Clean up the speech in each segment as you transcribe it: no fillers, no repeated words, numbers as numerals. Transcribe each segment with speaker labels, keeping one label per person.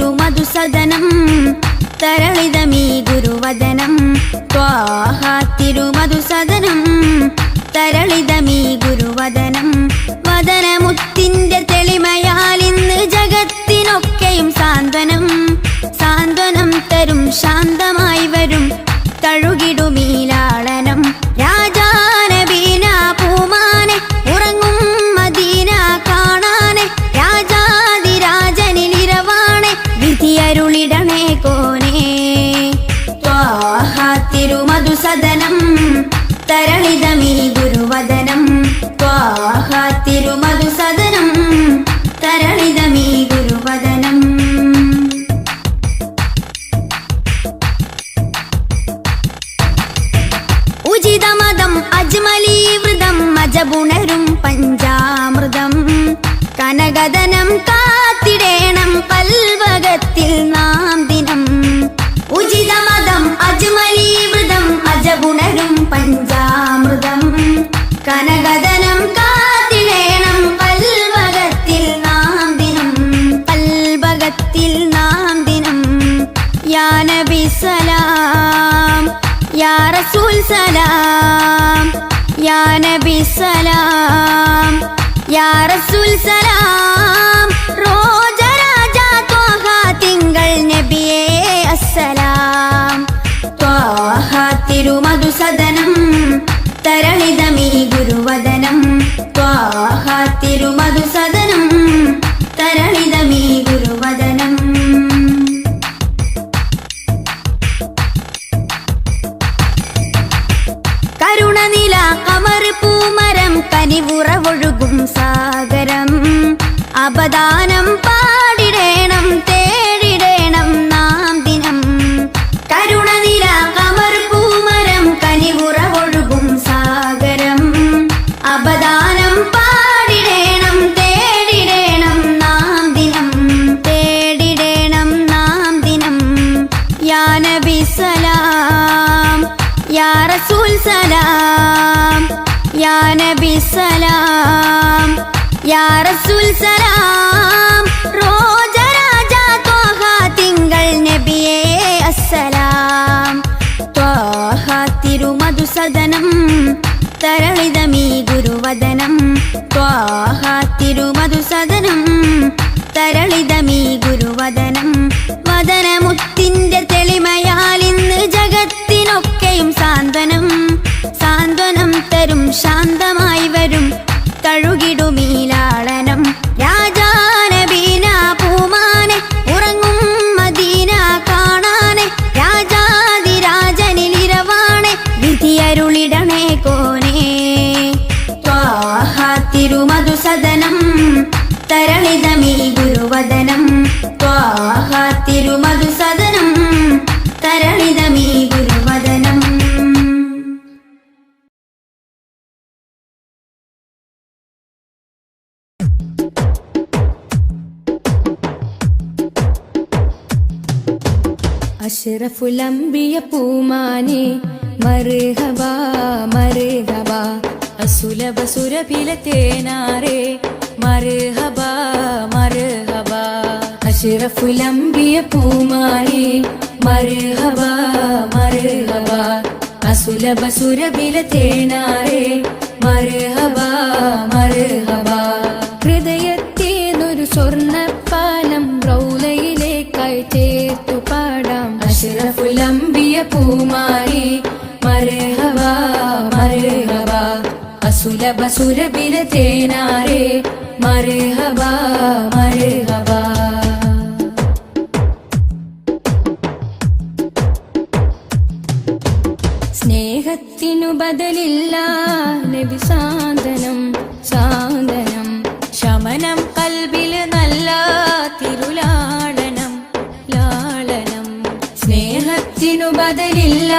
Speaker 1: തിരുമധുസദനം തരളിതമീ ഗുരുവദനം ത്വാഹ തിരുമധുസദനം തരളിതമീ ഗുരുവദനം വദനമുത്തിന്റെ തെളിമയാൽ ഇന്ന് ജഗത്തിനൊക്കെയും സാന്ത്വനം സാന്ത്വനം തരും ശാന്തമായി വരും തഴുകിടുമീലാളനം രാജാനബീന പൂമാനെ ഉറങ്ങും മദീന കാണാനെ രാജാതിരാജനിലിരവാണെ വിധിയരുളിടണേ കോനേ ത്വാഹ തിരുമധുസദനം തരളിതമീ ഗുരുവദനം ത്വാഹ തിരുമധുസദനം തരളിതമീ ഗുരുവദനം ഉചിതമതം അജ്മലീവൃതം അജബുണരും പഞ്ചാമൃതം കനകദനം കാത്തിടേണം കൽവകത്തിൽ നാം ദിനം ഉചിതമതം അജ്മലീവൃതം അജബുണരും പഞ്ചാമൃതം കനകദനം കാത്തിടേണം കൽവകത്തിൽ നാം ദിനം കൽവകത്തിൽ നാം ദിനം യാ നബി സലാം യാ റസൂൽ സലാം യാ നബി സലാം യാ റസൂൽ സലാം റോജരാജ ത്വാഹ തിങ്കൾ നബിയേ അസ്സലാം ത്വാഹ തിരുമധുസദനം തരളിതമീ ഗുരുവദനം ത്വാഹ തിരുമധുസദനം തരളിതമീ ഗുരുവദനം കരുണനില കമർ പൂമരം കനിവുറവൊഴുകും സാഗരം അപദാനം പാടിടേണം തേടിടേണം നാം ദിനം കരുണനില കമർ പൂമരം കനിവുറവൊഴുകും സാഗരം അപദാനം പാടിടേണം തേടിടേണം നാം ദിനം തേടിടേണം നാം ദിനം യാ നബി സലാം യാ റസൂൽ സലാം യാ നബി സലാം യാ റസൂൽ സലാം റോജരാജ ത്വാഹ തിങ്കൾ നബിയേ അസ്സലാം ത്വാഹ തിരുമധുസദനം തരളിതമീ ഗുരുവദനം ത്വാഹ തിരുമധുസദനം തരളിതമീ ഗുരുവദനം വദനമുത്തിന്റെ തെളിമയാൽ ഇന്ന് ജഗത്തിനൊക്കെയും സാന്ത്വനം സാന്ത്വനം തരും ശാന്തമായി വരും തഴുകിടുമീലാളനം രാജാനബീന പൂമാനെ ഉറങ്ങും മദീന കാണാനെ രാജാതിരാജനിലിരവാണെ വിധിയരുളിടണേ കോനേ ത്വാഹ തിരുമധുസദനം തരളിതമീ ഗുരുവദനം ത്വാഹ തിരുമധുസദനം തരളിതമീ ഗുരുവദനം
Speaker 2: അഷ്റഫുൽ അംബിയ പൂമാനെ മർഹബാ മർഹബാ അസുലഭ സുരഭില തേനാരെ മർഹബാ മർഹബാ അഷ്റഫുൽ അംബിയ പൂമാനെ മർഹബാ മർഹബാ അസുലഭ സുരഭില തേനാരെ മർഹബാ മർഹബാ ഹൃദയത്തേനൊരു സ്വർണ്ണപ്പാലം റൗളയിലേക്കായി ചേർത്തു പാടാം അഷ്റഫുൽ അംബിയ പൂമാനെ മർഹബാ മർഹബാ അസുലഭ സുരഭില തേനാരെ മർഹബാ മർഹബാ സ്നേഹത്തിനു ബദലില്ല നബി സാന്ത്വനം സാന്ത്വനം ശമനം കൽബില് നല്ല തിരുലാളനം ലാളനം സ്നേഹത്തിനു ബദലില്ല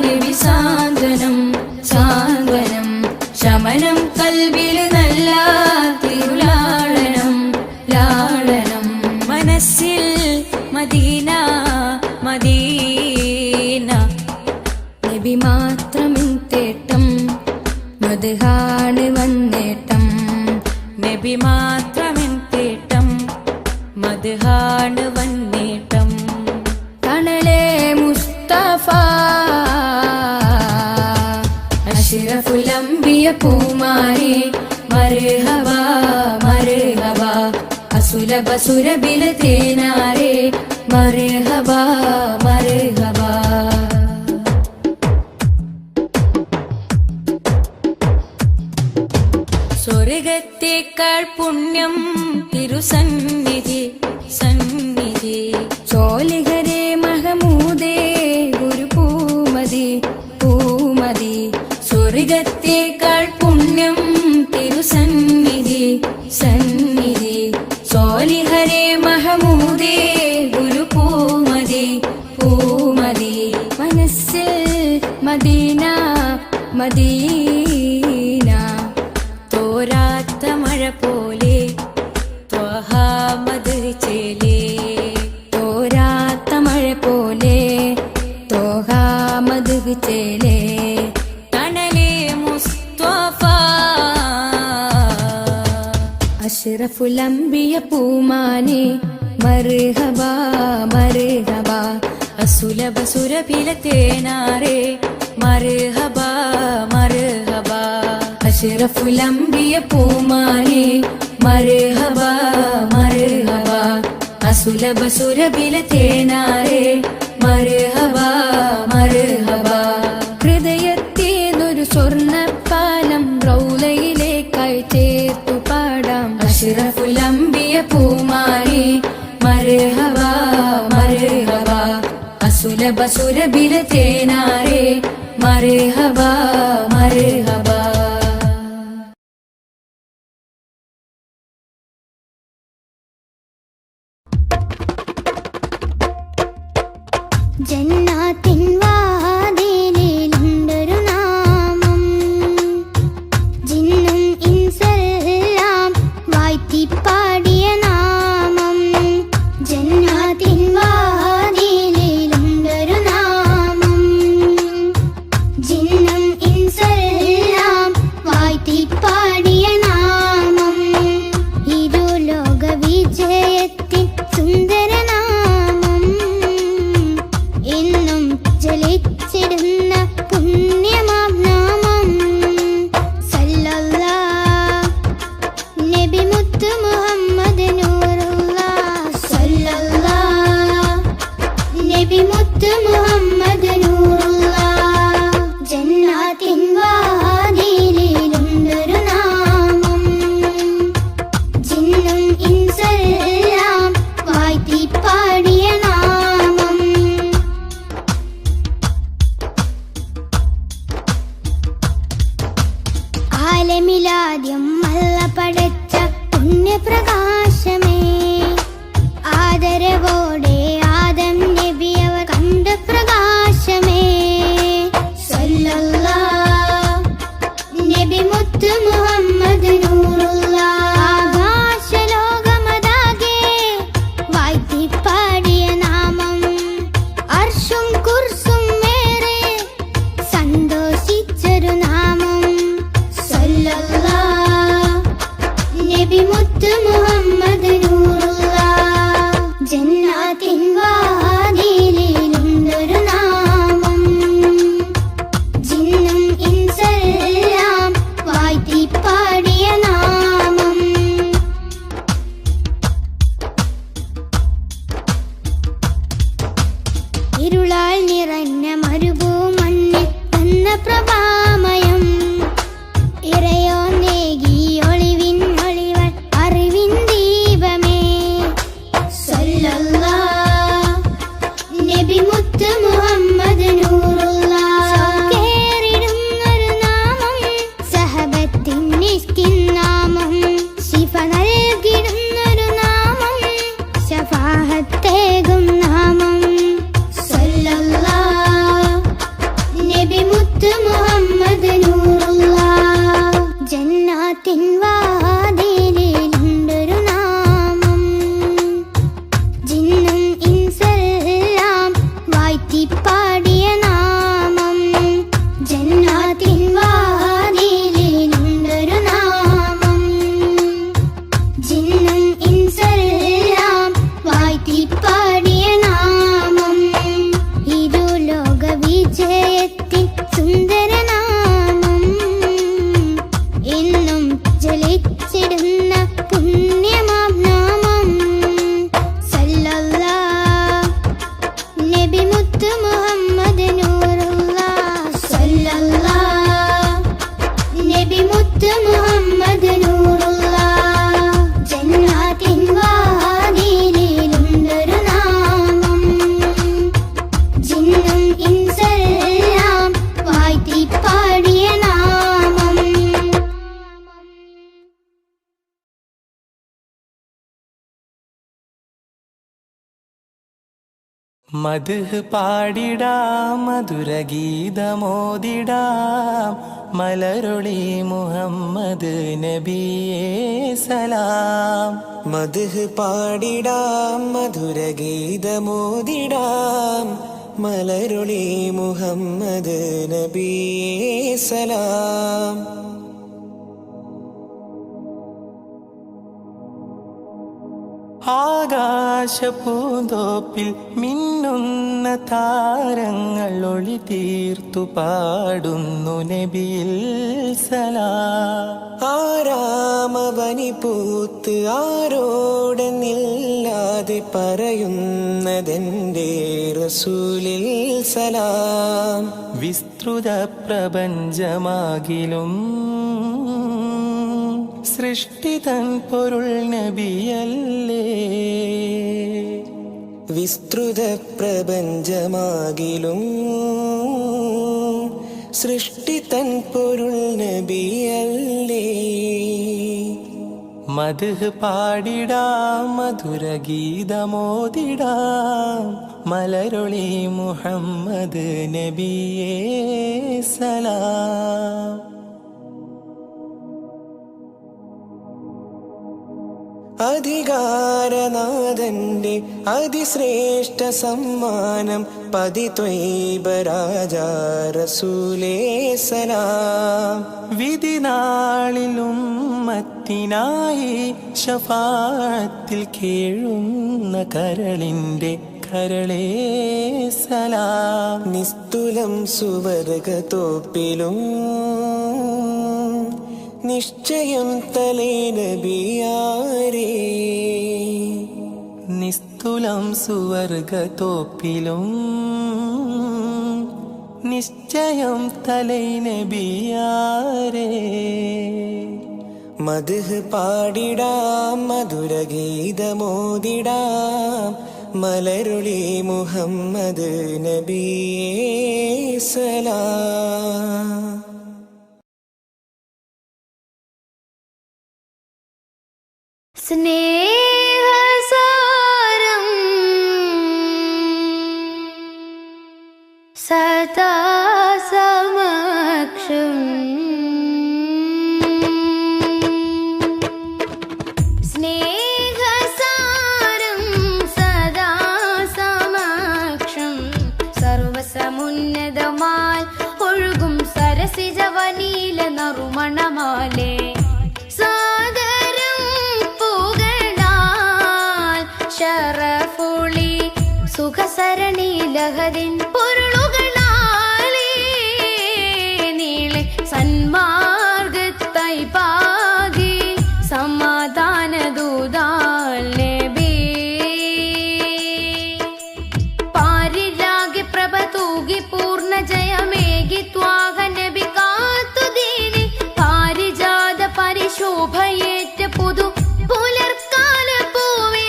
Speaker 2: നബി സാന്ത്വനം സാന്ത്വനം ശമനം കൽബില് നല്ല തിരുലാളനം ലാളനം മനസ്സിൽ മദീന മദീന നബി മാത്രമിൻ തേട്ടം മദ്ഹാണ് വന്നേട്ടം നബി മാത്രമിൻ തേട്ടം മദ്ഹാണ് വന്നേട്ടം അസുലഭ സുരബില തേനാരേ മർഹബാ മർഹബാ. സ്വർഗത്തേക്കാൾ പുണ്യം തിരുസന്നിധി സന്നിധി. ചോലിഹരേ മഹമൂദേ ഗുരു പൂമതി പൂമതി. സ്വർഗത്തേക്കാൾ പുണ്യം തിരുസന്നിധി സന്നിധി. സോലിഹരേ മഹമൂദേ ഗുരു പൂമതി പൂമതി. മനസ്സിൽ മദീന മദീന തോരാത്ത മഴ പോലെ ത്വഹ മദ്ഹ് ചേലേ. തോരാത്ത മഴ പോലെ ത്വഹ മദ്ഹ് ചേലേ. തണലേ മുസ്തഫ അഷ്റഫുൽ അംബിയ പൂമാനെ മർഹബാ മർഹബാ. അസുലഭ സുരഭില തേനാരേ മർഹബാ മർഹബാ. അഷ്റഫുൽ അംബിയ പൂമാനെ മർഹബാ മർഹബാ. അസുലഭ സുരഭില തേനാരേ മർഹബാ മർഹബാ. ഹൃദയത്തേതൊരു സ്വർണ്ണപ്പാലം റൗളയിലേക്കായി ചേർത്തു പാടാം. അഷ്റഫുൽ അംബിയ പൂമാനെ മർഹബാ മർഹബാ. അസുലഭ സുരഭില തേനാരേ മർഹബാ മർഹബാ.
Speaker 1: ജന്നാത്തിൻ വാതിലിലുണ്ടൊരു നാമം, ജിന്നും ഇൻസെല്ലാം വാഴ്ത്തിപ്പാടിയ നാമം. ജന്നാത്തിൻ വാതിലിലുണ്ടൊരു നാമം, ജിന്നും ഇൻസെല്ലാം വാഴ്ത്തിപ്പാടിയ നാമം. ഇരുലോക വിജയത്തിൻ സുന്ദര നാമം, എന്നും ജലിച്ചിടുന്ന പുണ്യമാം നാമം. സല്ലല്ലാഹ് നബി മുത്ത് മുഹമ്മദ് നൂറുല്ലാഹ്. സല്ലല്ലാഹ് നബി മുത്ത് മുഹമ്മദ് നൂറുല്ലാഹ്. ജന്നാത്തിൻ വാതിലിലുണ്ടൊരു നാമം, ജിന്നും ഇൻസെല്ലാം വാഴ്ത്തിപ്പാടിയ നാമം. ആലമിലാദ്യം അല്ല പടച്ച പുണ്യപ്രകാശമേ, ആദരവോടെ ആദം നബി അവർ കണ്ട പ്രകാശമേ. സല്ലല്ലാഹ് നബി മുത്ത് മുഹമ്മദ് നൂറുല്ലാഹ്. ആകാശലോകമതാകെ വാഴ്ത്തിപ്പാടിയ നാമം, അർശും കുർസും മേറെ സന്തോഷിച്ചൊരു നാമം. സല്ലല്ലാഹ് നബി മുത്ത് മുഹമ്മദ് നൂറുല്ലാഹ്. ജന്നാത്തിൻ വാതിലിലുണ്ടൊരു നാമം, ജിന്നും ഇൻസെല്ലാം വാഴ്ത്തിപ്പാടിയ നാമം. ഇരുളാൽ നിറഞ്ഞ മരുഭൂമണ്ണിൽ വന്ന പ്രഭാമയം, ഇറയോ നേകി ഒളിവിൻ ഒളിവൻ അറിവിൻ ദീപമേ. സല്ലല്ലാഹ് നബി മുത്ത് മുഹമ്മദ് നൂറുല്ലാഹ്. കേറിടുന്നൊരു നാമം, സഹബത്തിൻ നിഷ്കിൻ നാമം, ശിഫ നൽകിടുന്നൊരു നാമം, ശഫാഅത്തേകും നാമം. സല്ലല്ലാഹ് നബി മുത്ത് മുഹമ്മദ് നൂറുല്ലാഹ്. ജന്നാത്തിൻ വാതിലിലുണ്ടൊരു നാമം, ജിന്നും ഇൻസെല്ലാം വാഴ്ത്തിപ്പാടിയ നാമം. ജന്നാത്തിൻ വാതിലിലുണ്ടൊരു നാമം, ജിന്നും ഇൻസെല്ലാം വാഴ്ത്തിപ്പാടിയ നാമം. ഇരുലോക വിജയത്തിൻ സുന്ദര നാമം, എന്നും ജലിച്ചിടുന്ന പുണ്യമാം നാമം. ജിന്നും ഇൻസെല്ലാം വാഴ്ത്തി പാടിയ നാമം.
Speaker 3: മദ്ഹ് പാടിടാം മധുരഗീതമോദിടാം മലരൊളി മുഹമ്മദ് നബിയേ സലാം.
Speaker 4: മദ്ഹ് പാടിടാം മധുരഗീതമോദിടാം മലരൊളി മുഹമ്മദ് നബിയേ സലാം.
Speaker 3: ആകാശപൂന്തോപ്പിൽ മിന്നുന്ന താരങ്ങൾ ഒളി തീർത്തു പാടുന്നു നബിയിൽ സലാം.
Speaker 4: ആരാമവനി പൂത്ത് ആരോടെന്നില്ലാതെ പറയുന്നതെന്റെ റസൂലിൽ സലാം.
Speaker 3: വിസ്തൃത പ്രപഞ്ചമാകിലും സൃഷ്ടിതൻ പൊരുൾ നബിയല്ലേ.
Speaker 4: വിസ്തൃത പ്രപഞ്ചമാകിലും സൃഷ്ടിതൻ പൊരുൾ നബിയല്ലേ.
Speaker 3: മദ്ഹ് പാടിടാം മധുരഗീതമോദിടാം മലരൊളി മുഹമ്മദ് നബിയേ സലാം.
Speaker 4: അധികാരനാഥന്റെ അതിശ്രേഷ്ഠ സമ്മാനം പതിത്വൈബ രാജാ റസൂലേ സലാം.
Speaker 3: വിധി നാളിലും മത്തിനായി ശഫാഅത്തിൽ കേഴുന്ന കരളിന്റെ കരളേ സലാം.
Speaker 4: നിസ്തുലം സുവർഗത്തോപ്പിലും നിശ്ചയം തലേ നബിയാരേ.
Speaker 3: നിസ്തുലം സുവർഗത്തോപ്പിലും നിശ്ചയം തലൈ നബിയാരേ.
Speaker 4: മദ്ഹ് പാടിടാം മധുരഗീതമോദിടാം മലരുളി മുഹമ്മദ് നബിയേ സലാം.
Speaker 1: സ്നേഹസാരം സദാ സമക്ഷം സ്നേഹസാരം സദാ സമക്ഷം സർവസമുന്നതമാൽ ഒഴുകും സരസിജവനീല നറുമണമാലേ ശറഫുളി സുഖസരണി ലഹരിൻ പൊരുളുകളാലേ നീളെ സന്മാർഗത്തായി പാകി സമാധാന ദൂതാൽ നബി. പാരിലാകെ പ്രഭ തൂകി പൂർണ്ണ ജയമേകി ത്വാഹ നബി കാത്തുദീനി പാരിജാത പരിശോഭയേറ്റ പുതു പുലർക്കാല പൂവിൽ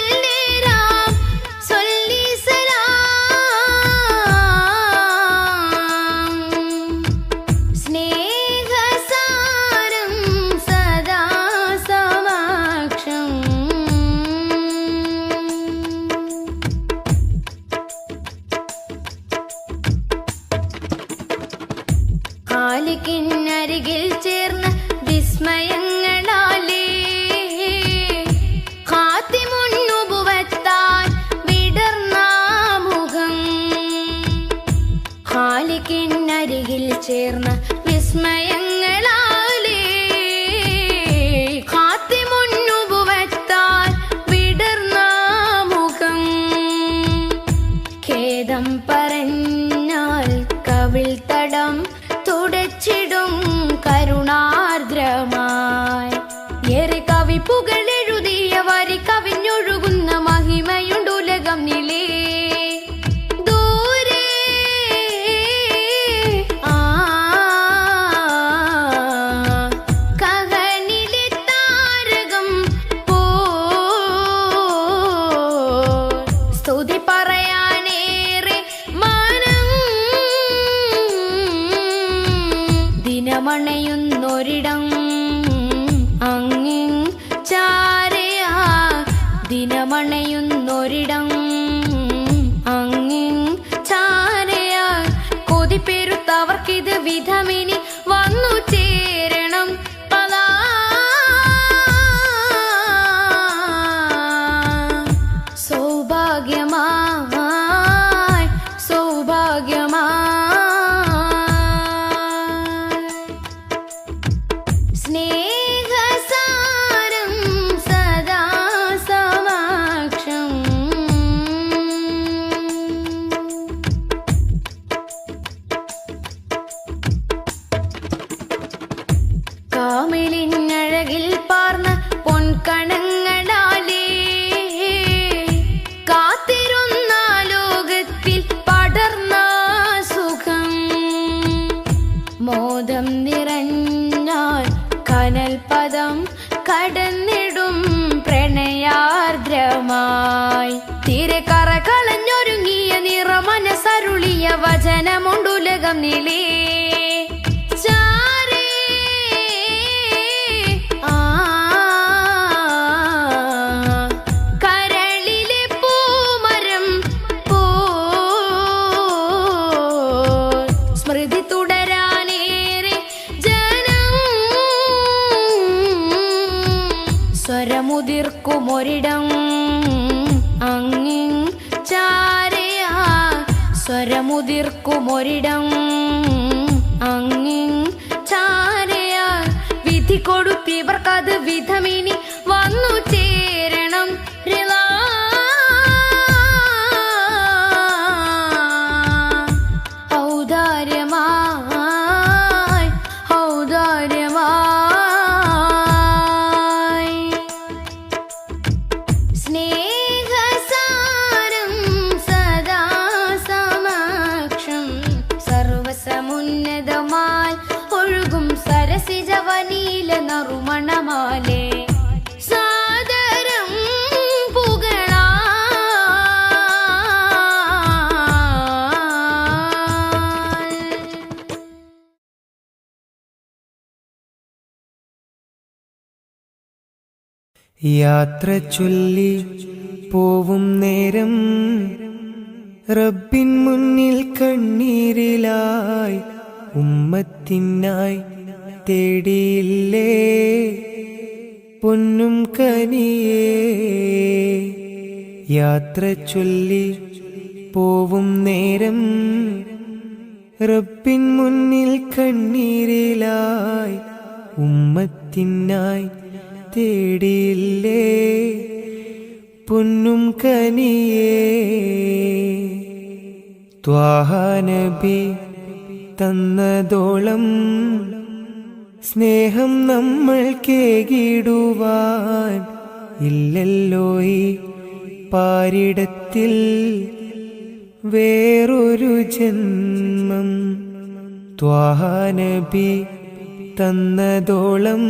Speaker 1: ഖാലിഖിനരികിൽ ചേർന്ന വിസ്മയങ്ങളാലേ ഖാതിമുൻ നുബുവത്താൽ വിടർന്ന മുഖം. ഖാലിഖിനരികിൽ ചേർന്ന വിസ്മയങ്ങളാലേ ഖാതിമുൻ നുബുവത്താൽ വിടർന്ന മുഖം. ഖേദം പറഞ്ഞാൽ കവിൾ തടം തുടച്ചിടും കരുണാർദ്രമായി ഏറെ കവിപ്പുകൾ എഴുതിയ വരി കവിഞ്ഞൊഴുകുന്ന മഹിമയുണ്ടുലകം നിലേ ദൂരെ.
Speaker 2: മരകം നിലേ ചാരേ കരളിലെ പൂമരം പോ സ്മൃതി തുടരാനേറെ ജനം സ്വരമുതിർക്കുമൊരിടം അങ്ങിൻ ചാരയാ സ്വരമുതിർക്കുമൊരിടം അങ്ങിൻ ചാരയാ വിധി കൊടുത്തിവർക്കത് വിധമിനി വന്നു ചേരണം റിളാ ഔദാര്യമായി ഔദാര്യമായി സ്നേഹസാരം സദാ സമക്ഷം സർവസമുന്നതമായി ഒഴുകും സരസിജവനീല നറുമണമാലേ സാദരം പുകളാ
Speaker 3: യാത്ര ചൊല്ലി പോവും നേരം റബ്ബിൻ മുന്നിൽ കണ്ണീരിലായി ഉമ്മത്തിനായി തേടിയില്ലേ പൊന്നും കനിയേ. യാത്ര ചൊല്ലി പോവും നേരം റബ്ബിൻ മുന്നിൽ കണ്ണീരിലായി ഉമ്മത്തിനായി തേടിയില്ലേ പൊന്നും കനിയേ. ത്വാഹ നബി തന്നതോളം സ്നേഹം നമ്മൾ കേകിടുവാൻ ഇല്ലല്ലോ ഈ പാരിടത്തിൽ വേറൊരു ജന്മം. ത്വാഹ നബി തന്നതോളം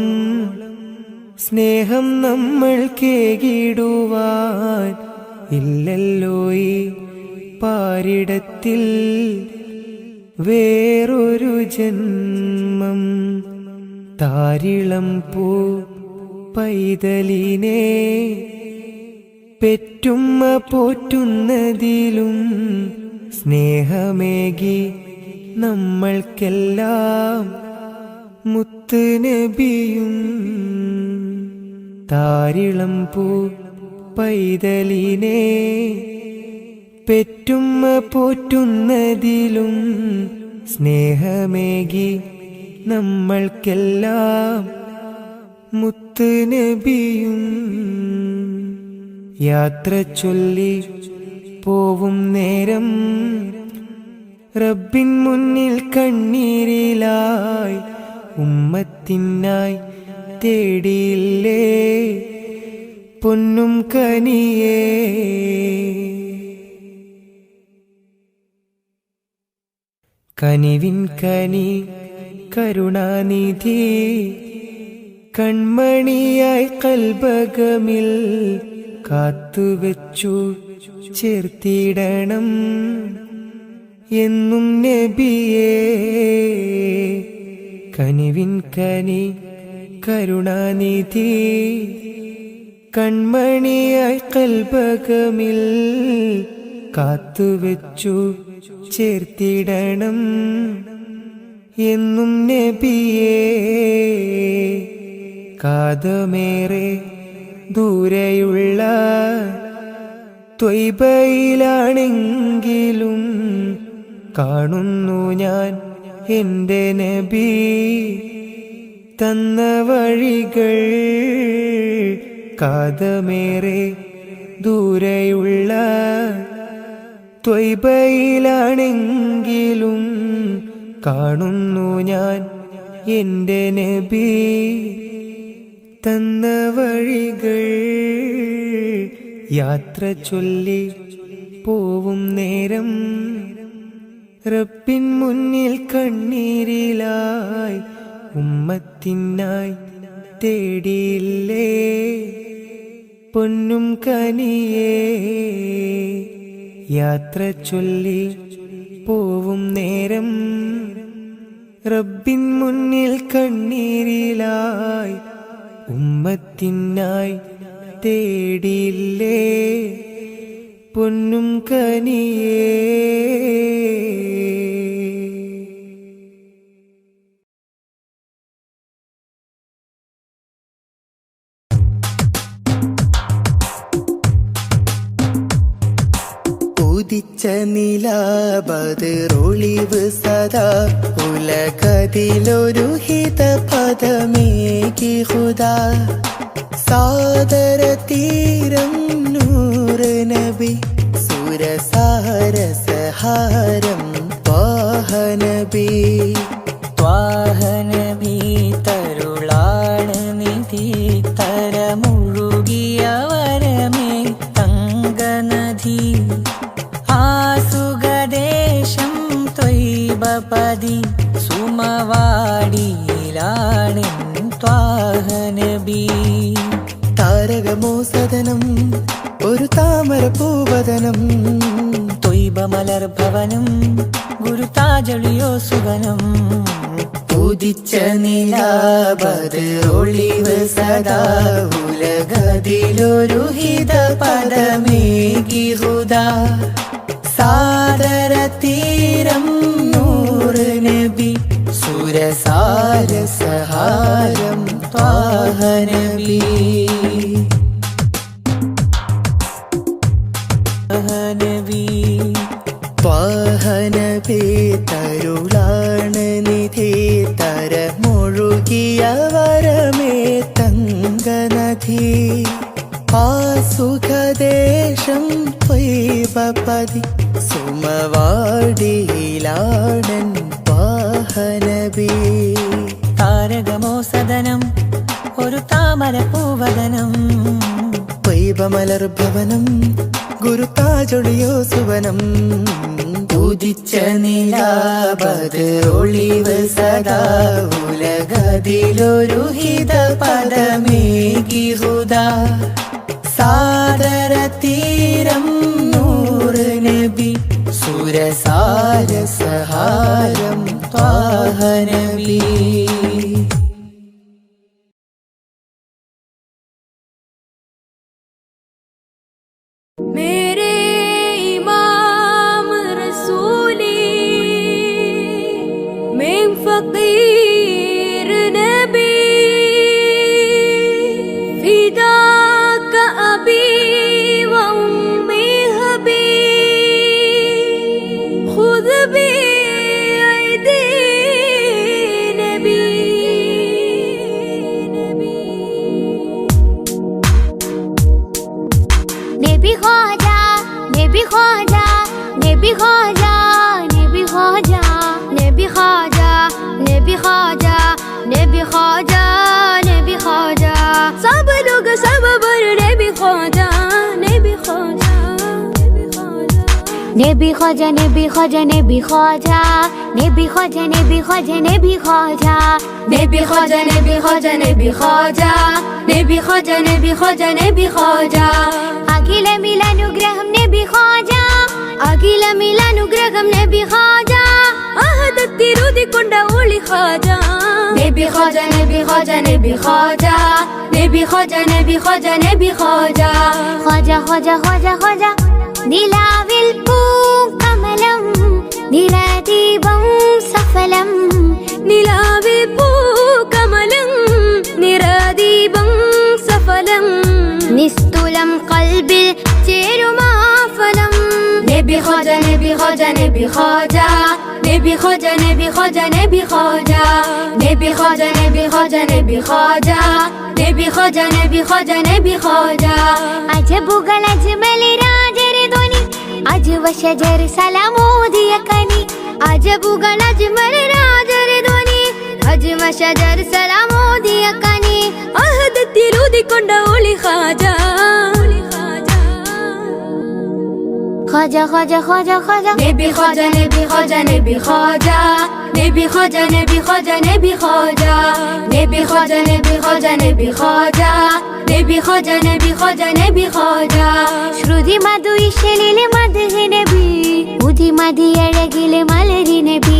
Speaker 3: സ്നേഹം നമ്മൾ കേകിടുവാൻ ഇല്ലല്ലോ ഈ പാരിടത്തിൽ വേറൊരു ജന്മം. താരിളം പൂ പൈതലിനെ പെറ്റുമ്മ പോറ്റുന്നതിലും സ്നേഹമേകി നമ്മൾക്കെല്ലാം മുത്ത് നബിയും. താരിളം പൂ പൈതലിനെ പെറ്റുമ്മ പോറ്റുന്നതിലും സ്നേഹമേകി നമ്മൾക്കെല്ലാം മുത്ത് നബിയും. യാത്ര ചൊല്ലി പോവും നേരം റബ്ബിൻ മുന്നിൽ കണ്ണീരിലായി ഉമ്മത്തിനായി തേടിയില്ലേ പൊന്നും കനിയേ. കനിവിൻ കനി കരുണാനിധി കൺമണിയായി കൽബകമിൽ കാത്തുവെച്ചു ചേർത്തിടണം എന്നും നബിയേ. കനിവിൻ കനി കരുണാനിധി കൺമണിയായി കൽബകമിൽ കാത്തുവെച്ചു ചേർത്തിടണം എന്നും നബിയേ. കാതമേറെ ദൂരെയുള്ള ത്വയ്ബയിലാണെങ്കിലും കാണുന്നു ഞാൻ എൻ്റെ നബി തന്ന വഴികൾ. കാതമേറെ ദൂരെയുള്ള ത്വയ്ബയിലാണെങ്കിലും കാണുന്നു ഞാൻ എൻ്റെ നബി തന്ന വഴികൾ. യാത്ര ചൊല്ലി പോവും നേരം റബ്ബിൻ മുന്നിൽ കണ്ണീരിലായി ഉമ്മത്തിനായി തേടിയില്ലേ പൊന്നും കനിയേ. യാത്ര ചൊല്ലി പോവും നേരം റബ്ബിൻ മുന്നിൽ കണ്ണീരിലായി ഉമ്മത്തിനായി തേടിയില്ലേ പൊന്നും കനിയേ.
Speaker 4: ഉദിച്ച നിലാബദ്റൊളിവ് സദാ ഉലകതിലൊരു ഹിത പദമേകി ഹുദാ. സാദര തീരം നൂറ് നബി സുരസാരസഹാരം ത്വാഹനബി. ത്വാഹനബി തരുളാണ് നിധി തരമുഴുകിയ വരമേ തങ്കനദി. ആസുഖദേശം ത്വയ്ബപതി സുമവാടിയിലാണെൻ ത്വാഹനബി. താരകമോ സദനം ഒരു താമര പൂവദനം ത്വയ്ബ മലർഭവനം ഗുരുതാജളിയോ സുവനം. ഉദിച്ച നിലാബദ്റൊളിവ് സദാ ഉലകതിലൊരു ഹിത പദമേകി ഹുദാ. സാദര തീരം നൂറ് നബി സുരസാരസഹാരം ത്വാഹനബി. ത്വാഹനബി തരുളാണ് നിധി തരമൊഴുകിയ വരമേ തങ്കനദി. ആസുഖദേശം ത്വയ്ബപതി സുമവാടിയിലാണൻ ത്വാഹനബി. താരകമോ സദനം ഒരു താമര പൂവദനം ത്വയ്ബ മലർഭവനം ഗുരുതാജൊളിയോ സുവനം. ഉദിച്ച നിലാബദ്റൊളിവ് സദാ ഉലകതിലൊരു ഹിത പദമേകി ഹുദാ. സാദര തീരം നൂറ് നബി സുരസാരസഹാരം ത്വാഹനബി.
Speaker 2: मेरे इमाम रसूली मैं फकीर नबी फिदा का अबी व उम्मी हबी खुद भी ऐदी नबी.
Speaker 1: नबी ख्वाजा नबी ख्वाजा नबी ख्वाजा नबी ख्वाजा नबी ख्वाजा नबी ख्वाजा नबी ख्वाजा नबी ख्वाजा सब लोग सब बर नबी ख्वाजा नबी ख्वाजा नबी ख्वाजा नबी ख्वाजा नबी ख्वाजा नबी ख्वाजा नबी ख्वाजा नबी ख्वाजा
Speaker 2: नबी ख्वाजा नबी ख्वाजा नबी ख्वाजा नबी ख्वाजा नबी ख्वाजा नबी ख्वाजा
Speaker 1: അഖില മിലാനുഗ്രഹം നബി ഖാജ
Speaker 2: അഖില മിലാനുഗ്രഹം നബി ഖാജ അഹദത്തിരുതിക്കൊണ്ട ഒളി ഖാജ നബി ഖാജ നബി ഖാജ നബി ഖാജ നബി ഖാജ നബി ഖാജ നബി ഖാജ.
Speaker 1: ഖാജ ഖാജ ഖാജ ഖാജ നിലാവിൽ പൂക്കമലം നിറദീപം സഫലം
Speaker 2: നിലാവിൽ പൂക്കമലം നിറദീപം സഫലം
Speaker 1: നിസ്തുലം കൽബിൽ ചേരുമാഫലം.
Speaker 2: നബി ഖാജ നബി ഖാജ നബി ഖാജ നബി ഖാജ നബി ഖാജ നബി ഖാജ നബി ഖാജ നബി ഖാജ നബി ഖാജ നബി ഖാജ നബി ഖാജ നബി ഖാജ.
Speaker 1: അജബുകൾ അജ്മൽ രാജരി ധ്വനി അജ്വ ശജർ സലാമോദിയ കനി.
Speaker 2: അജബുകൾ അജ്മൽ രാജരി ധ്വനി അജ്മ ശജർ സലാമോദിയ കനി അഹദത്തിരുതിക്കൊണ്ട ഒളി ഖാജ.
Speaker 1: ഖാജ ഖാജ ഖാജ ഖാജ
Speaker 2: നബി ഖാജ നബി ഖാജ നബി ഖാജ നബി ഖാജ നബി ഖാജ നബി ഖാജ നബി ഖാജ നബി ഖാജ നബി ഖാജ നബി ഖാജ നബി ഖാജ നബി ഖാജ.
Speaker 1: ശ്രുതി മധു ഇശലിലെ മദ്ഹ് നബി ഉതി മതി അഴകിലെ മലരി നബി.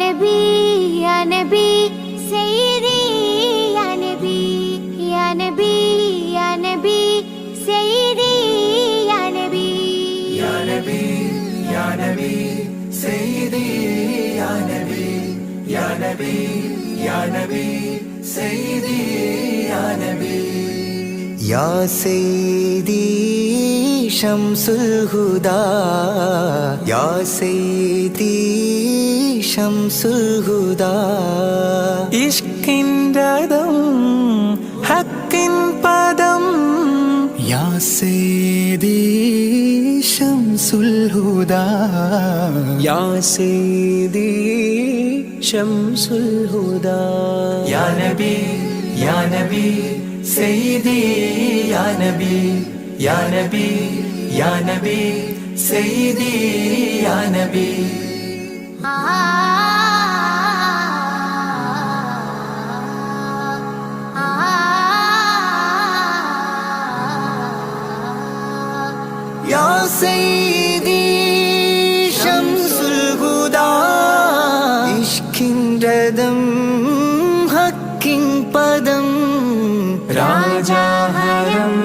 Speaker 1: നബി യാ നബി സയ്യിദി യാ നബി യാ നബി യാ നബി സയ്യിദി യാ നബി
Speaker 3: യാ നബി യാ നബി സയ്യിദി യാ നബി യാ നബി യാ നബി സയ്യിദി യാ നബി യാ സയ്യിദി ശംസുൽ ഹുദാ യാ സയ്യിദി ശംസുൽ ഹുദാ ഇഷ്കിൻറദം ഹക്കിൻ പദം യാ സയ്യിദി ശംസുൽ ഹുദാ യാ സയ്യിദി ശംസുൽ ഹുദാ യാ നബി യാ നബി സയ്യിദി യാ നബി യാ നബി യാ നബി സയ്യിദി യാ നബി യാ സയ്യിദി ശംസുൽ ഹുദാ ഇഷ്കിൻറദം ഹക്കിൻ പദം രാജാഹരം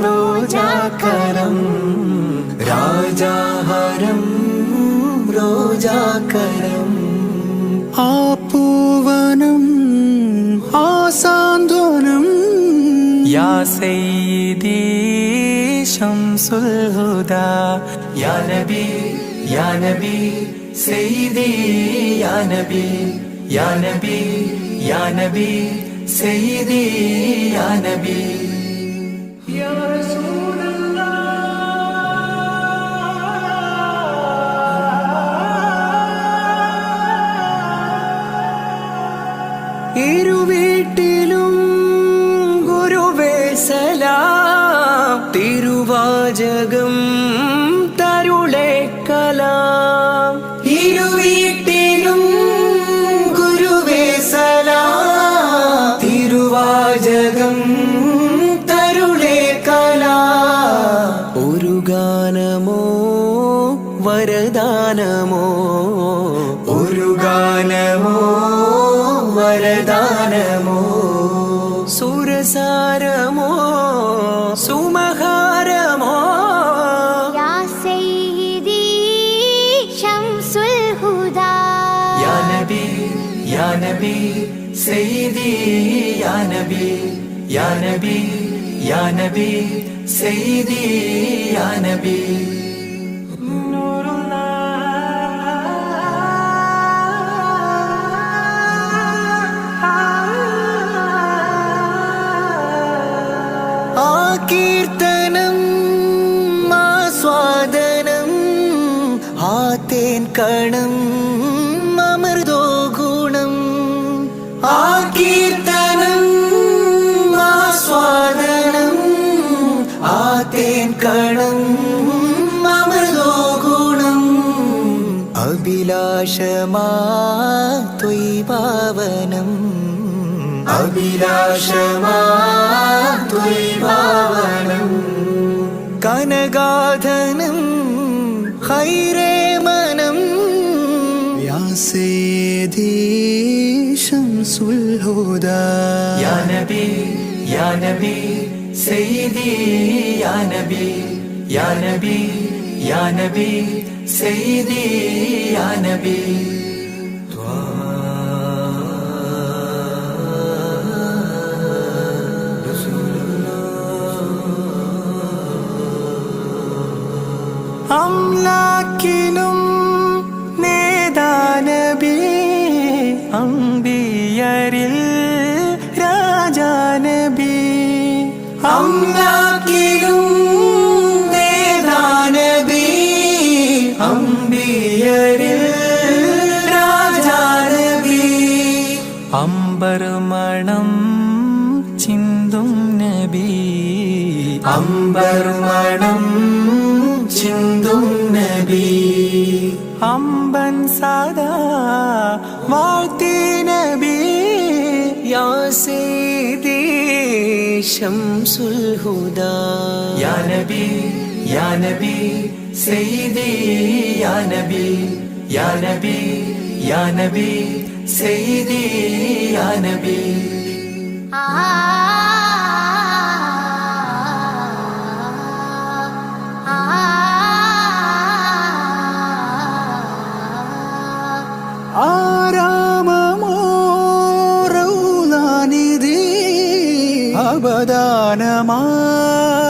Speaker 3: റോജാകരം രാജാഹരം റോജാകരം ആ പൂവനം ആ സാന്ത്വനം യാ സയ്യിദി ശംസുൽ ഹുദാ യാ നബി യാ നബി സയ്യിദി യാ നബി യാ നബി യാ നബി സയ്യിദി യാ നബി യാ ഇരുവീട്ടിലും ഗുരുവേ സലാം തിരുവാചകം തരുളേ കലാം ഇരുവീട്ടിലും ഗുരുവേ സലാം തിരുവാചകം തരുളേ കലാം ഒരു ഗാനമോ വരദാനമോ ഒരു ഗാനമോ വരദാനമോ സുരസാരമോ സുമഹാരമോ
Speaker 1: യാ സയ്യിദി ശംസുൽ ഹുദാ
Speaker 3: യാ നബി യാ നബി സയ്യിദി യാ നബി യാ നബി യാ നബി സയ്യിദി യാ നബി കീർത്തനം ആസ്വാദനം ആ തേൻ കണം അമൃതോ ഗുണം ആ കീർത്തനം ആസ്വാദനം ആ തേൻ കണം അമൃതോ ഗുണം അഭിലാഷമാ ത്വയ്പാവനം അഭിലാഷമാ ത്വയ്പാവനം കനകാധനം ഖൈറേ മനം യാ സയ്യിദി ശംസുൽ ഹുദാ യാ നബി യാ നബി സയ്യിദി യാ നബി യാ നബി യാ നബി സയ്യിദി യാ നബി അംലാക്കിലും നേദാനബി അംബിയരിൽ രാജാനബി അംലാക്കിലും നേദാനബി അംബിയരിൽ രാജാനബി അംബർമണം ചിന്തും നബി അംബർമണം ചിന്തും നബി അമ്പൻ സദാ വാഴ്ത്തി നബി യാ സയ്യിദി ശംസുൽ ഹുദാ യാ നബി യാ നബി സയ്യിദി യാ നബി യാ നബി या नबी सैयदी या नबी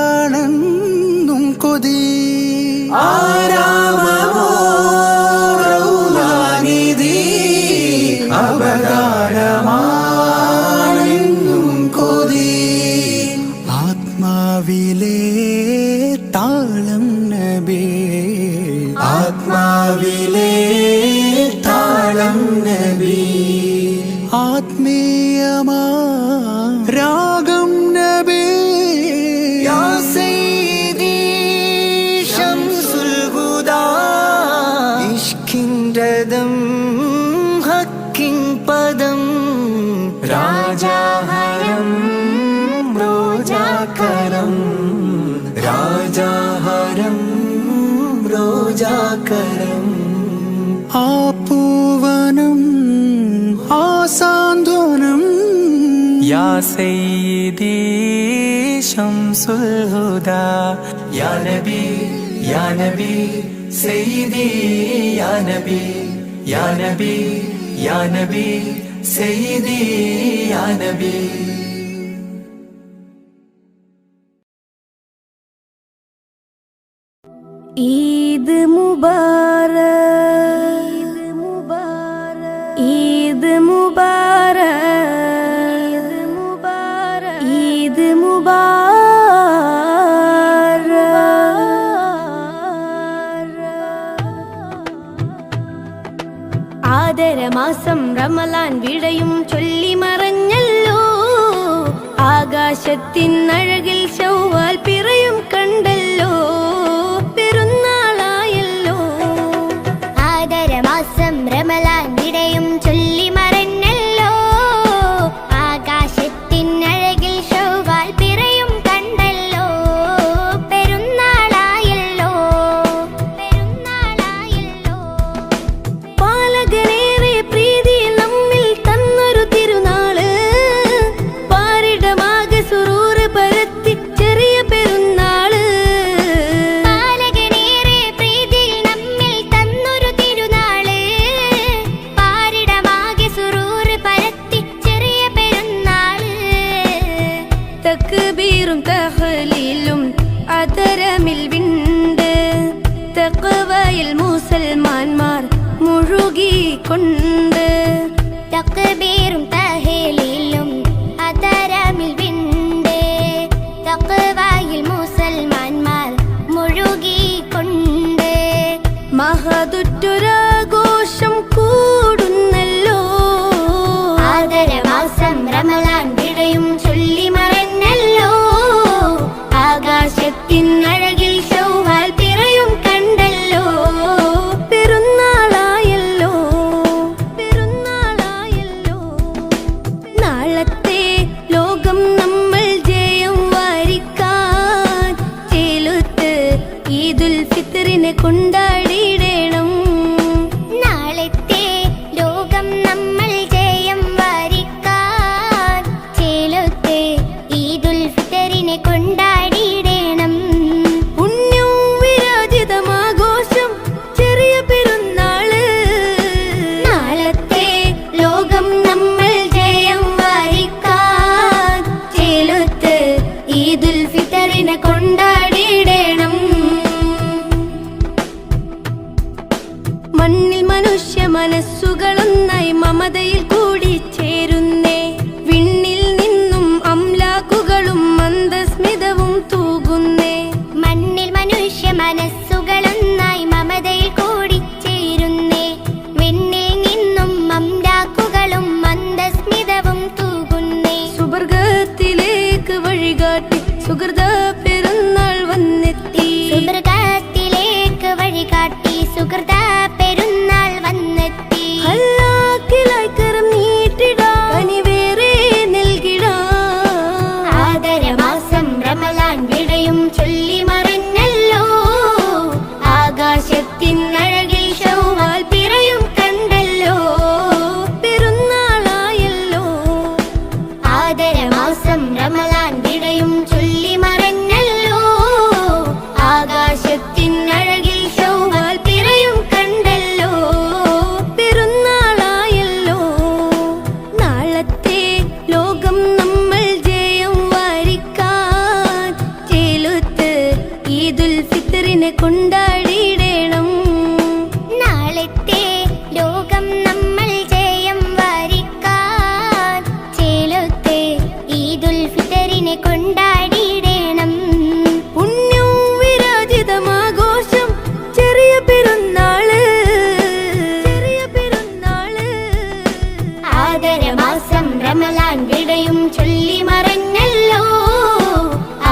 Speaker 4: അവദാനമാണെന്നും കൊതി
Speaker 3: ആരാമമോറൗലാനിധി അവദാനമാണെന്നും കൊതി
Speaker 4: ആത്മാവിലെ താളം നബി
Speaker 3: ആത്മാവിലെ താളം നബി
Speaker 4: ആത്മീയമാ രാഗം നബി
Speaker 3: യാ സയ്യിദി ശംസുൽ ഹുദാ ഇഷ്കിൻറദം ഹക്കിൻ പദം രാജാഹരം റോജാകരം രാജാഹരം റോജാകരം
Speaker 4: ആ പൂവനം ആ സാന്ത്വനം
Speaker 3: या सय्यदी शम्सुल हुदा या नबी सय्यदी या नबी या नबी या नबी सय्यदी या नबी
Speaker 2: ईद मुबारक ईद मुबारक ईद मुबारक ആദരമാസം റമളാൻ വിടയും ചൊല്ലി മറഞ്ഞല്ലോ ആകാശത്തിനഴകിൽ ശൗവാൽ പിറയും കണ്ടല്ലോ പെരുന്നാളായല്ലോ
Speaker 1: ആദരമാസം റമളാൻ വിടയും ചൊല്ലി മറഞ്ഞല്ലോ ആകാശത്തിനഴകിൽ ശൗവാൽ പിറയും കണ്ടല്ലോ പെരുന്നാളായല്ലോ പെരുന്നാളായല്ലോ
Speaker 2: പാലകനേറെ പ്രീതി നമ്മിൽ തന്നൊരു തിരുനാള് പാരിടമാകെ സുറൂറ് പരത്തി ചെറിയ പെരുന്നാള്
Speaker 1: പാലകനേറെ പ്രീതി നമ്മിൽ തന്നൊരു തിരുനാള് പാരിടമാകെ സുറൂറ് പരത്തി ചെറിയ പെരുന്നാള്
Speaker 2: തക്ബീറും തഹ്ലീലും അതരമിൽ വിണ്ട് തഖ്വയിൽ മുസൽമാന്മാർ മുഴുകിക്കൊണ്ട്
Speaker 1: തക്ബീറും തഹ്ലീലും അതരമിൽ വിണ്ട് തഖ്വയിൽ മുസൽമാന്മാർ മുഴുകിക്കൊണ്ട്
Speaker 2: മഹദുറ്റൊരാഘോഷം കൂടുന്നല്ലോ
Speaker 1: ആദരമാസം റമളാൻ വിടയും ചൊല്ലി മറഞ്ഞല്ലോ ആകാശത്തിനഴകിൽ ശൗവാൽ പിറയും കണ്ടല്ലോ
Speaker 2: പെരുന്നാളായല്ലോ പെരുന്നാളായല്ലോ നാളത്തെ ലോകം നമ്മൾ ജയം വാരിക്കാൻ ചേലുത്ത് ഈദുൽ ഫിത്റിനെ കൊണ്ടാടിയിടണം
Speaker 1: നാളത്തെ ലോകം നമ്മൾ ജയം വാരിക്കാൻ ചേലത്തെ ഈദുൽ ഫിത്തറിനെ കൊണ്ടാടിയിടണം
Speaker 2: പുണ്യം വിരാജിതമാഘോഷം ചെറിയ പെരുന്നാള്
Speaker 1: നാളത്തെ ലോകം നമ്മൾ ജയം വാരിക്കാൻ ചേലത്ത് ഈദുൽ ഫിത്തറിനെ കൊണ്ടാടിയിടണം
Speaker 2: മണ്ണിൽ മനുഷ്യ മനസ്സുകളൊന്നായി മമതയിൽ കൂടി ചേരുന്നേ വിണ്ണിൽ നിന്നും അംലാക്കുകളും മന്ദസ്മിതവും തൂകുന്നേ
Speaker 1: മണ്ണിൽ മനുഷ്യ മനസ്സുകളൊന്നായി മമതയിൽ കൂടി ചേരുന്നേ വിണ്ണിൽ നിന്നും അംലാക്കുകളും മന്ദസ്മിതവും തൂകുന്നേ
Speaker 2: സുവർഗത്തിലേക്ക് വഴികാട്ടി സുഹൃത പെരുന്നാൾ വന്നെത്തി
Speaker 1: സുവർഗത്തിലേക്ക് വഴികാട്ടി സുഹൃത പെരുന്നാൾ വന്നെത്തി
Speaker 2: ഹല്ലാക്കിലായി കരം നീട്ടി ഫിത്തറിനെ കൊണ്ടാടിയിടണം.
Speaker 1: നാളത്തെ ലോകം നമ്മൾ ജയം വരിക്കാൻ ചേലത്തെ ഈദുൽ ഫിത്തറിനെ കൊണ്ടാടിയിടണം.
Speaker 2: പുണ്യവും വിരാജിതമാഘോഷം ചെറിയ പെരുന്നാള്.
Speaker 1: ആദരമാസം റമളാൻ വിടയും ചൊല്ലി മറഞ്ഞല്ലോ.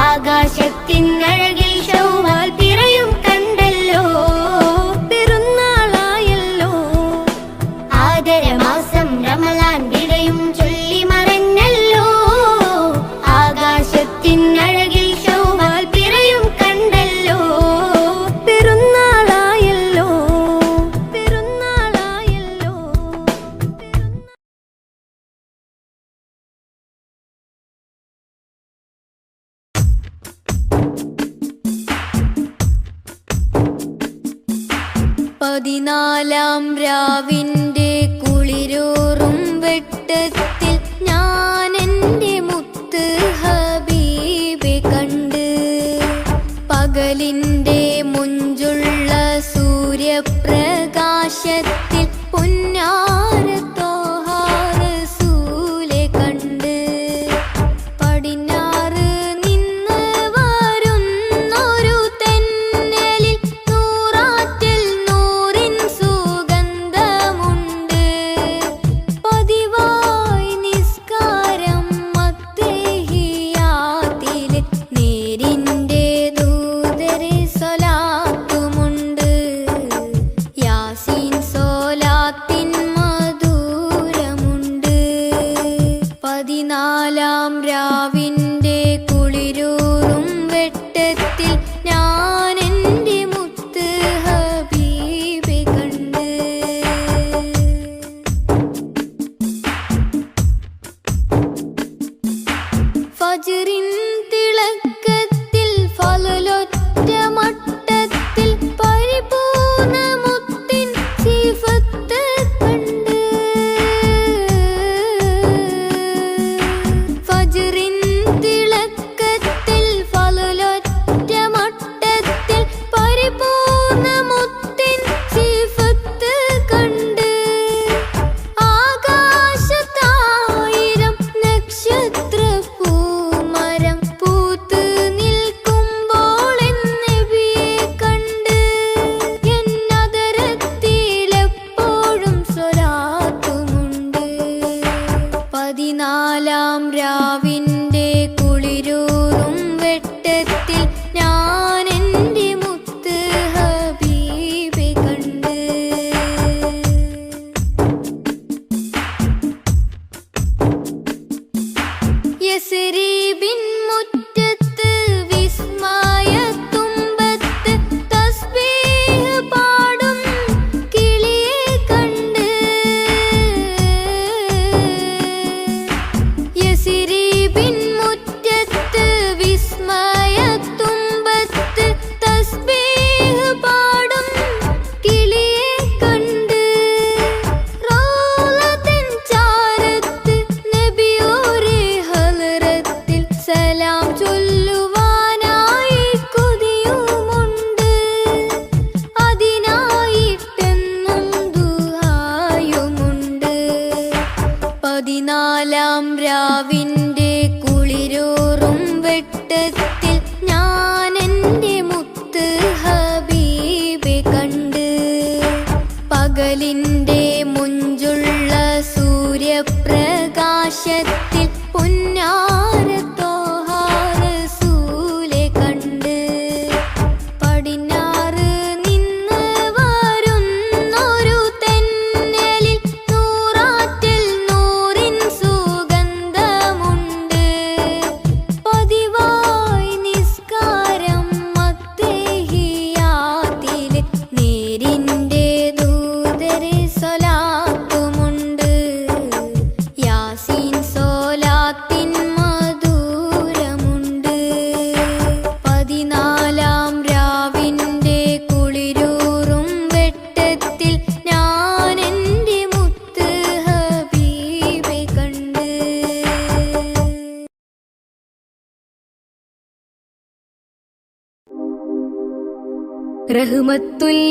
Speaker 1: ആകാശത്തിനഴകിൽ ശൗവാൽ പിറയും കണ്ടല്ലോ.
Speaker 2: പെരുന്നാളായല്ലോ.
Speaker 1: ആദരമാസം റമളാൻ വിടയും ചൊല്ലി മറഞ്ഞല്ലോ. ആകാശത്തിനഴകിൽ ശൗവാൽ പിറയും കണ്ടല്ലോ.
Speaker 2: പെരുന്നാളായല്ലോ. പതിനാലാം രാവിന്റെ കുളിരൂറും വെട്ടത്തിൽ ഞാൻ എൻ്റെ മുത്ത് ഹബീബെ കണ്ട്. പകലിൻ്റെ മുഞ്ചുള്ള സൂര്യപ്രകാശത്തിൽ പൊന്നാര ത്വാഹ റസൂലെ കണ്ട്. പടിഞ്ഞാറ് നിന്ന് വരുന്നൊരു തെന്നലിൽ നൂറാറ്റിൽ നൂറിൻ സുഗന്ധമുണ്ട്. പതിവായി നിസ്കാരം മത്തേഹിയാത്തില് നേരിൻ്റെ ദൂതരെ സ്വലാത്തുമുണ്ട്. യാസീൻ സ്വലാത്തിൻ മധുരമുണ്ട്. പതിനാലാം രാവിന്റെ കുളിരൂറും വെട്ടത്തിൽ ഞാൻ എൻ്റെ മുത്ത് ഹബീബെ കണ്ട്. ഫജ്റിൻ തിളക്കത്തിൽ ഫളലൊറ്റ മട്ടത്തിൽ പരിപൂർണ മുത്തിൻ സിഫത്ത് കണ്ട്. ഫജ്റിൻ തിളക്കത്തിൽ ഫളലൊറ്റ മട്ടത്തിൽ പരിപൂർണ മുത്തിൻ സിഫത്ത് കണ്ട്. ആകാശത്തായിരം നക്ഷത്ര പൂമരം പൂത്ത് നിൽക്കുമ്പോൾ എൻ നബിയെ കണ്ട്. എന്നതരത്തിലെപ്പോഴും സ്വലാത്തുമുണ്ട്. പതിനാലാം രാവിന്റെ കുളിരൂറും വെട്ടത്തിൽ ഞാൻ എൻ്റെ മുത്ത് ഹബീബെ കണ്ട്. യസ്രീബിൻ മുറ്റത്ത് വിസ്മയത്തുമ്പത്ത് തസ്ബീഹ് പാടും കിളിയെ കണ്ട്. യസ്രീബിൻ മുറ്റത്ത് വിസ്മയത്തുമ്പത്ത് തസ്ബീഹ് പാടും കിളിയെ കണ്ട്. റൗളത്തിൻ ചാരത്ത് നബിയോരെ ഹളറത്തിൽ സലാം ചൊല്ലുവാനായി കൊതിയുമുണ്ട്. അതിനായിട്ടെന്നും ദുആയുമുണ്ട്. പതിനാലാം രാവിന്റെ കുളിരൂറും വെട്ടത്തിൽ ഞാൻ എൻ്റെ മുത്ത് ഹബീബെ കണ്ട്. പകലിൻ്റെ മുഞ്ചുള്ള സൂര്യപ്രകാശത്തിൽ പൊന്നാര ത്വാഹ റസൂലെ കണ്ട്. പടിഞ്ഞാറ് നിന്ന് വരുന്നൊരു തെന്നലിൽ നൂറാറ്റിൽ നൂറിൻ സുഗന്ധമുണ്ട്. പതിവായി നിസ്കാരം മത്തേഹിയാത്തില് നേരിൻ്റെ ദൂതരെ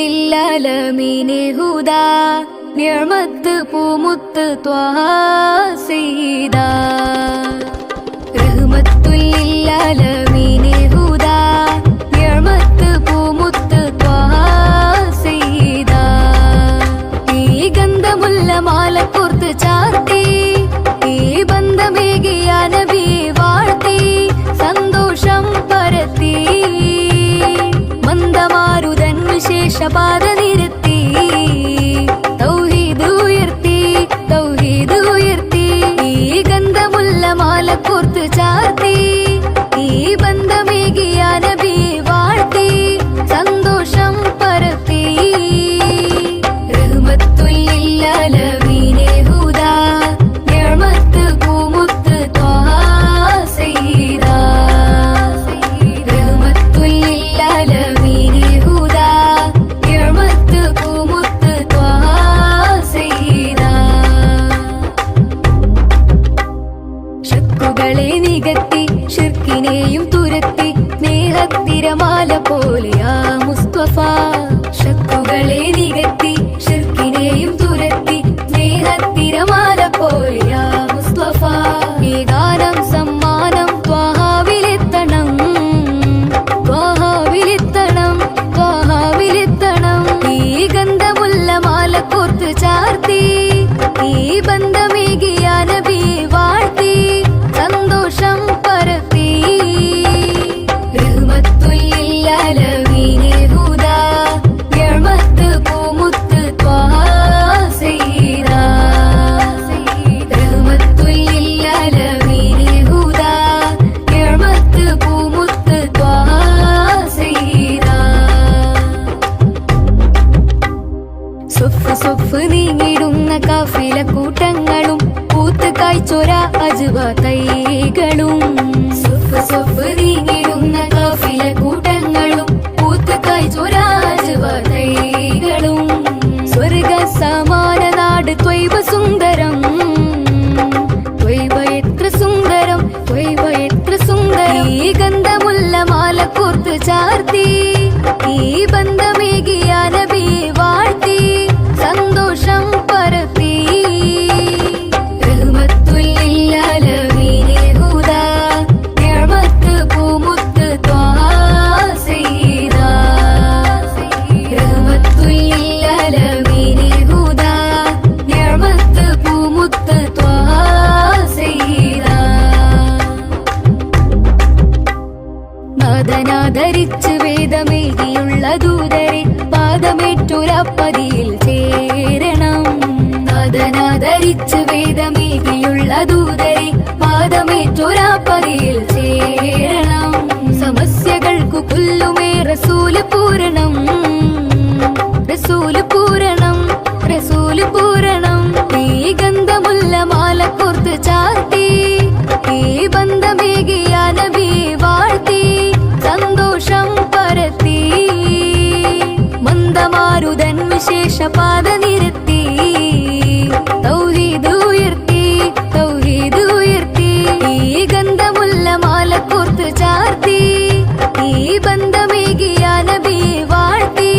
Speaker 2: റഹ്മത്തുല്ലില്ലാലമീനെ ഹുദാ നിഅമത്ത് പൂമുത്ത് ത്വാഹ സയ്യിദാ റഹ്മത്തുല്ലില്ലാലമീനെ ഹുദാ നിഅമത്ത് പൂമുത്ത് ത്വാഹ സയ്യിദാ ഈ ഗന്ധമുല്ല മാല കോർത്ത് ചാർത്തി ഈ ബന്ധമേകിയ നബിയെ വാഴ്ത്തി സന്തോഷം പരത്തി മന്ദമാരുതൻ വിശേഷപാത നിരത്തി തൗഹീദ് ഉയർത്തി തൗഹീദ് ഉയർത്തി ഈ ഗന്ധമുല്ല മാല കോർത്ത് ചാർത്തി ഈ ബന്ധമേകിയ നബിയെ വാഴ്ത്തി സന്തോഷം പരത്തി റഹ്മത്തുല്ലില്ലാലമീനെ ഹുദാ നിഅമത്ത് പൂമുത്ത് ത്വാഹ സയ്യിദാ റഹ്മത്തുല്ലില്ലാലമീനെ ഹുദാ നിഅമത്ത് പൂമുത്ത് ത്വാഹ സയ്യിദാ ശക്കുകളെ നികത്തി ശിർക്കിനെയും തുരത്തി സ്നേഹത്തിരമാല പോലെയാ മുസ്തഫ ശക്കുകളെ നികത്തി ശിർക്കിനെയും തുരത്തി സ്നേഹത്തിരമാല പോലെയാ മുസ്തഫ ഈ ഗാനം സമ്മാനം ത്വാഹാവിലെത്തണം ത്വാഹാവിലെത്തണം ത്വാഹാവിലെത്തണം ഈ ഗന്ധമുല്ല മാല കോർത്ത് ചാർത്തി ഈ ബന്ധമേകിയ നബിയെ വാഴ്ത്തി സന്തോഷം പരത്തി റഹ്മത്തുല്ലില്ലാലമീനെ ഹുദാ നിഅമത്ത് പൂമുത്ത് ത്വാഹ സയ്യിദാ റഹ്മത്തുല്ലില്ലാലമീനെ ഹുദാ നിഅമത്ത് പൂമുത്ത് ത്വാഹ സയ്യിദാ സൊഫ് നീങ്ങിടുന്ന കാഫില കൂട്ടങ്ങളും പൂത്ത് കായ്ച്ചൊര അജ്വ തൈകളും സൊഫ് നീങ്ങിടുന്ന കാഫില കൂട്ടങ്ങളും പൂത്ത് കായ്ച്ചൊര അജ്വ തൈകളും സ്വർഗ സമാന നാട് ത്വയ്ബ സുന്ദരം ത്വയ്ബ എത്ര സുന്ദരം ത്വയ്ബ എത്ര സുന്ദരം ഈ ഗന്ധമുല്ല മാല കോർത്ത് ചാർത്തി ഈ ബന്ധമേകിയ നബിയെ വാഴ്ത്തി സന്തോഷം പരത്തി റഹ്മത്തുല്ലില്ലാലമീനെ ഹുദാ നിഅമത്ത് പൂമുത്ത് ത്വാഹ സയ്യിദാ റഹ്മത്തുല്ലില്ലാലമീനെ ഹുദാ നിഅമത്ത് പൂമുത്ത് ത്വാഹ സയ്യിദാ നാദനാദരിച്ച് വേദമേകിയുള്ള ദൂതരെ പാദമേറ്റൊരപ്പതിയിൽ ചേരണം നാദനാദരിച്ച് വേദമേകിയുള്ള ദൂതരെ പാദമേറ്റൊരപ്പതിയിൽ ചേരണം സമസ്യകൾക്കു പുല്ലുമേ റസൂല് പൂരണം റസൂല് പൂരണം റസൂല് പൂരണം ഈ ഗന്ധമുല്ല മാല കോർത്ത് ചാർത്തി ഈ ബന്ധമേകിയ നബിയെ വാഴ്ത്തി സന്തോഷം പരത്തി മന്ദമാരുതൻ വിശേഷപാത നിരത്തി തൗഹീദ് ഉയർത്തി തൗഹീദ് ഉയർത്തി ഈ ഗന്ധമുല്ല മാല കോർത്ത് ചാർത്തി ഈ ബന്ധമേകിയ നബിയെ വാഴ്ത്തി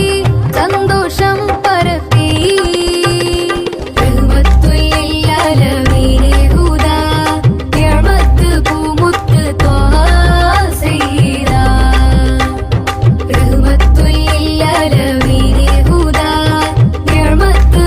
Speaker 2: സന്തോഷം പരത്തി റഹ്മത്തുല്ലില്ലാലമീനെ ഹുദാ നിഅമത്ത് പൂമുത്ത് ത്വാഹ സയ്യിദാ റഹ്മത്തുല്ലില്ലാലമീനെ ഹുദാ നിഅമത്ത്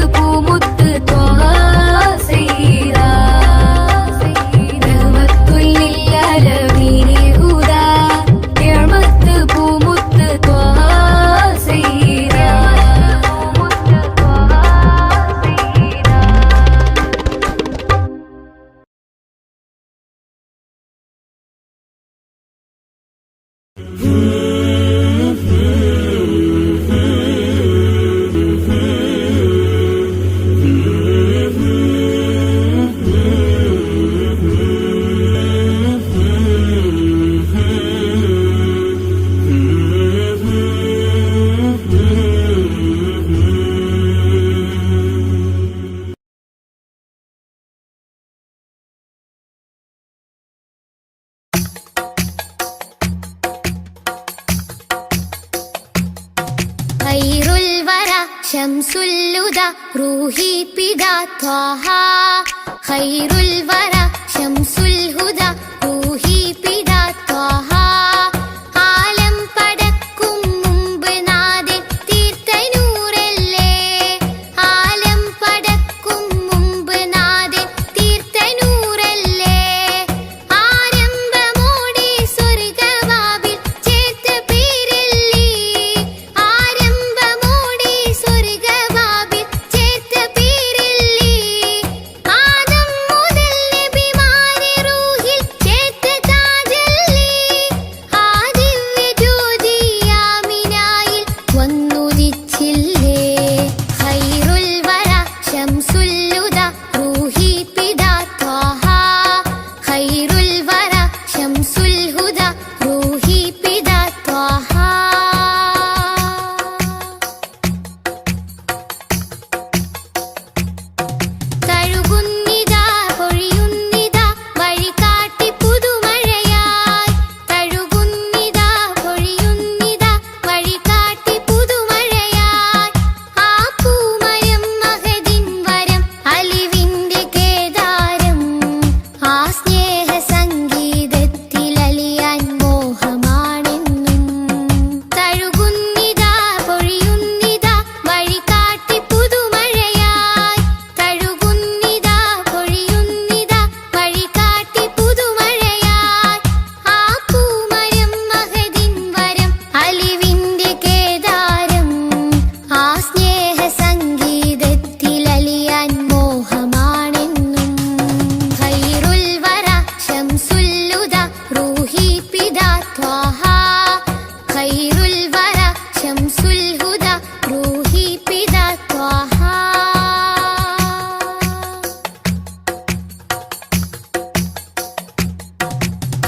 Speaker 2: ശംസുല്ലുദ റൂഹി പിതാ ത്വാഹ ഖൈറുൽ വറ ശംസുൽ ഹുദ റൂഹി പിതാ ത്വാഹ ആലം പടക്കും മുമ്പ് നാഥൻ തീർത്ത നൂറല്ലേ ആലം പടക്കും മുമ്പ് നാഥൻ തീർത്ത നൂറല്ലേ ആരംഭമോടെ സ്വർഗവാതിൽ ചേർത്ത പേരല്ലേ ആരംഭമോടെ സ്വർഗവാതിൽ ചേർത്ത പേരല്ലേ ആദം മുതൽ നബിമാരെ റൂഹിൽ ചേർത്ത താജല്ലേ ആ ദിവ്യ ജ്യോതി ആമിനായിൽ വന്നുദിച്ചില്ലേ ഖൈറുൽ വറ ശംസുല്ലുദ റൂഹി പിതാ ത്വാഹ ഖൈറുൽ വറ ശംസുൽ ഹുദ റൂഹി പിതാ ത്വാഹ തഴുകുന്നിതാ പൊഴിയുന്നിതാ വഴികാട്ടി പുതുമഴയായി തഴുകുന്നിതാ പൊഴിയുന്നിതാ വഴികാട്ടി പുതുമഴയായി ആ പൂമരം മഹദിൻ വരം അലിവിന്റെ കേദാരം ആ സ്നേഹ സംഗീതത്തിൽ അലിയാൻ മോഹമാണെന്നും തഴുകുന്നിതാ പൊഴിയുന്നിതാ വഴികാട്ടി പുതുമഴയായി തഴുകുന്നിതാ പൊഴിയുന്നിതാ വഴികാട്ടി പുതുമഴയായി ആ പൂമരം മഹദിൻ വരം അലിവിന്റെ കേദാരം ആ സ്നേഹ സംഗീതത്തിൽ അലിയാൻ മോഹമാണെന്നും ഖൈറുൽ വറ ശംസുല്ലുദ റൂഹി പിതാ ത്വാഹ ഖൈറുൽ വറ ശംസുൽ ഹുദ റൂഹി പിതാ ത്വാഹ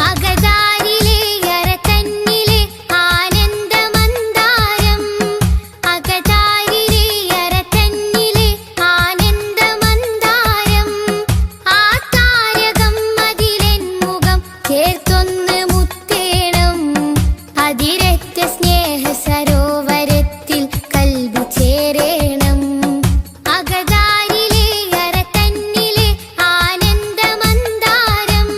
Speaker 2: അകതാരിലെ അരതന്നിലെ ആനന്ദമന്ദാരം അകതാരിലെ അരതന്നിലെ ആനന്ദമന്ദാരം ആ താരകം അതിലെൻ മുഖം ചേർത്തൊന്ന് മുത്തേണം അതിരറ്റ സ്നേഹ സരോവരത്തിൽ കൽബ് ചേരേണം അകതാരിലെ അരതന്നിലെ ആനന്ദമന്ദാരം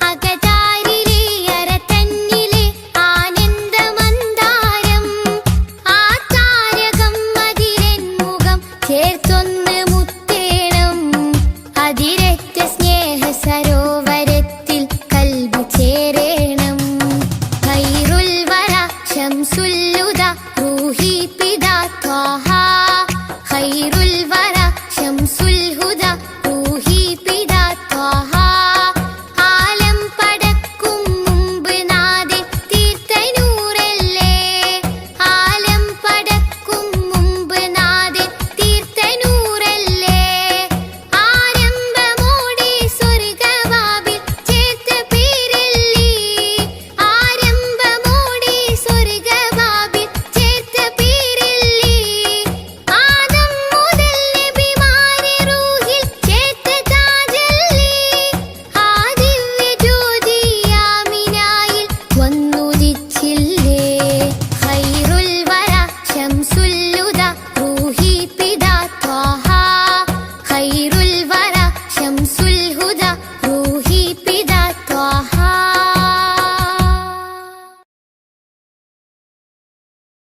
Speaker 2: അകതാരിലെ അരതന്നിലെ ആനന്ദമന്ദാരം ആ താരകം അതിലെൻ മുഖം ചേർത്തൊന്ന് മുത്തേണം അതിരറ്റ സ്നേഹ സരോവരത്തിൽ കൽബ് ചേരേണം ഖൈറുൽ വറ ശംസുല്ലുദ റൂഹി